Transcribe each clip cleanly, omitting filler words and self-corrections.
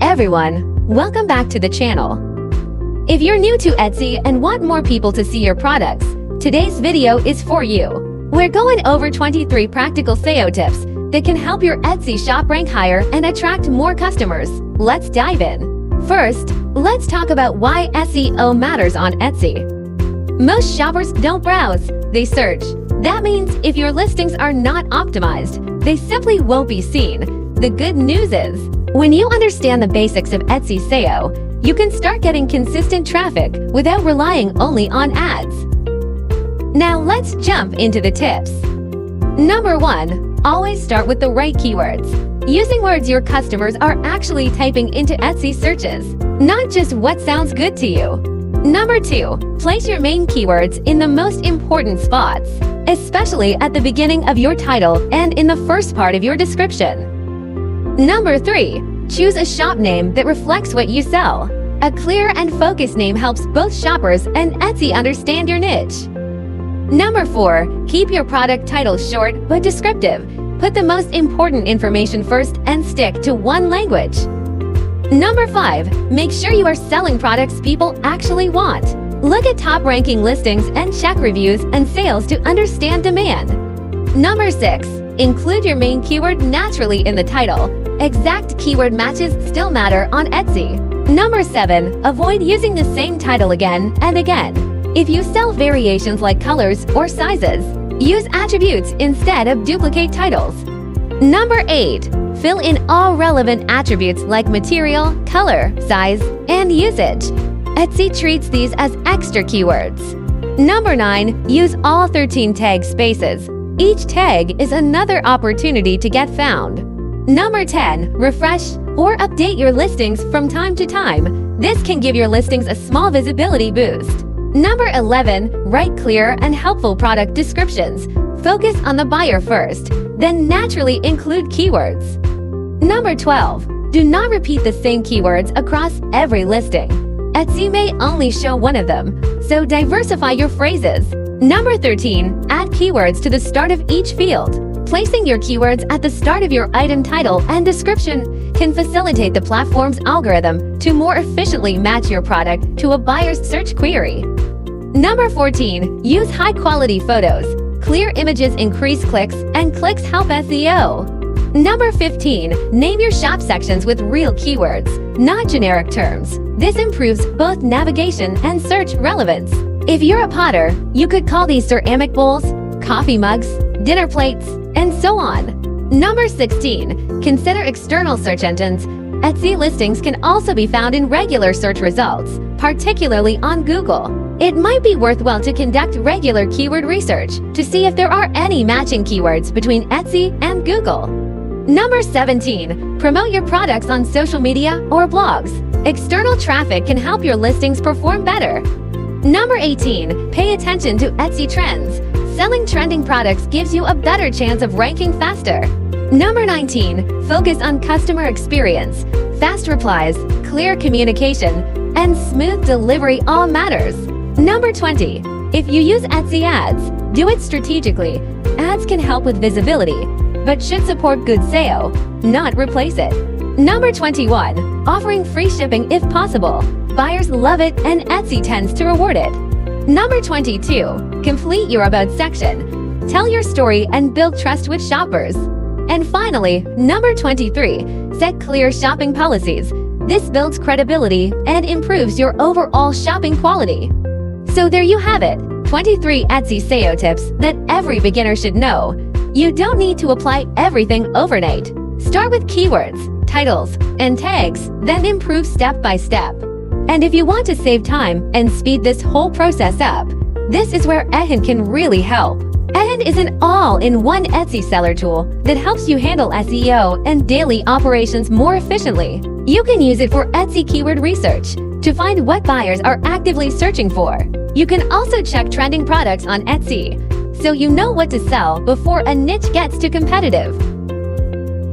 everyone, welcome back to the channel. If you're new to Etsy and want more people to see your products, today's video is for you. We're going over 23 practical SEO tips that can help your Etsy shop rank higher and attract more customers. Let's dive in. First, let's talk about why SEO matters on Etsy. Most shoppers don't browse, they search. That means if your listings are not optimized, they simply won't be seen. The good news is, when you understand the basics of Etsy SEO, you can start getting consistent traffic without relying only on ads. Now let's jump into the tips. Number 1, always start with the right keywords. Using words your customers are actually typing into Etsy searches, not just what sounds good to you. Number 2, place your main keywords in the most important spots, especially at the beginning of your title and in the first part of your description. Number 3, choose a shop name that reflects what you sell. A clear and focused name helps both shoppers and Etsy understand your niche. Number 4, keep your product title short but descriptive. Put the most important information first and stick to one language. Number 5, make sure you are selling products people actually want. Look at top-ranking listings and check reviews and sales to understand demand. Number 6, include your main keyword naturally in the title. Exact keyword matches still matter on Etsy. Number 7, avoid using the same title again and again. If you sell variations like colors or sizes, use attributes instead of duplicate titles. Number 8, fill in all relevant attributes like material, color, size, and usage. Etsy treats these as extra keywords. Number 9, use all 13 tag spaces. Each tag is another opportunity to get found. Number 10, refresh or update your listings from time to time. This can give your listings a small visibility boost. Number 11, write clear and helpful product descriptions. Focus on the buyer first, then naturally include keywords. Number 12, do not repeat the same keywords across every listing. Etsy may only show one of them, so diversify your phrases. Number 13, add keywords to the start of each field. Placing your keywords at the start of your item title and description can facilitate the platform's algorithm to more efficiently match your product to a buyer's search query. Number 14, use high-quality photos. Clear images increase clicks, and clicks help SEO. Number 15, name your shop sections with real keywords, not generic terms. This improves both navigation and search relevance. If you're a potter, you could call these ceramic bowls, coffee mugs, dinner plates, and so on. Number 16, consider external search engines. Etsy listings can also be found in regular search results, particularly on Google. It might be worthwhile to conduct regular keyword research to see if there are any matching keywords between Etsy and Google. Number 17, promote your products on social media or blogs. External traffic can help your listings perform better. Number 18, pay attention to Etsy trends. Selling trending products gives you a better chance of ranking faster. Number 19, focus on customer experience. Fast replies, clear communication, and smooth delivery all matters. Number 20, if you use Etsy ads, do it strategically. Ads can help with visibility, but should support good SEO, not replace it. Number 21, offering free shipping if possible. Buyers love it and Etsy tends to reward it. Number 22, complete your About section. Tell your story and build trust with shoppers. And finally, number 23, set clear shopping policies. This builds credibility and improves your overall shopping quality. So there you have it, 23 Etsy SEO tips that every beginner should know. You don't need to apply everything overnight. Start with keywords, titles, and tags, then improve step by step. And if you want to save time and speed this whole process up, this is where EHunt can really help. EHunt is an all-in-one Etsy seller tool that helps you handle SEO and daily operations more efficiently. You can use it for Etsy keyword research to find what buyers are actively searching for. You can also check trending products on Etsy, so you know what to sell before a niche gets too competitive.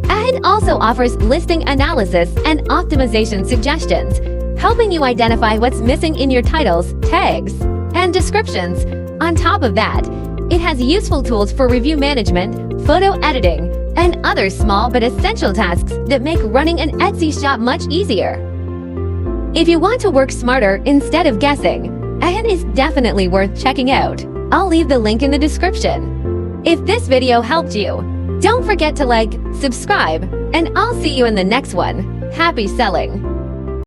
EHunt also offers listing analysis and optimization suggestions, helping you identify what's missing in your titles, tags, and descriptions. On top of that, it has useful tools for review management, photo editing, and other small but essential tasks that make running an Etsy shop much easier. If you want to work smarter instead of guessing, EHunt is definitely worth checking out. I'll leave the link in the description. If this video helped you, don't forget to like, subscribe, and I'll see you in the next one. Happy selling!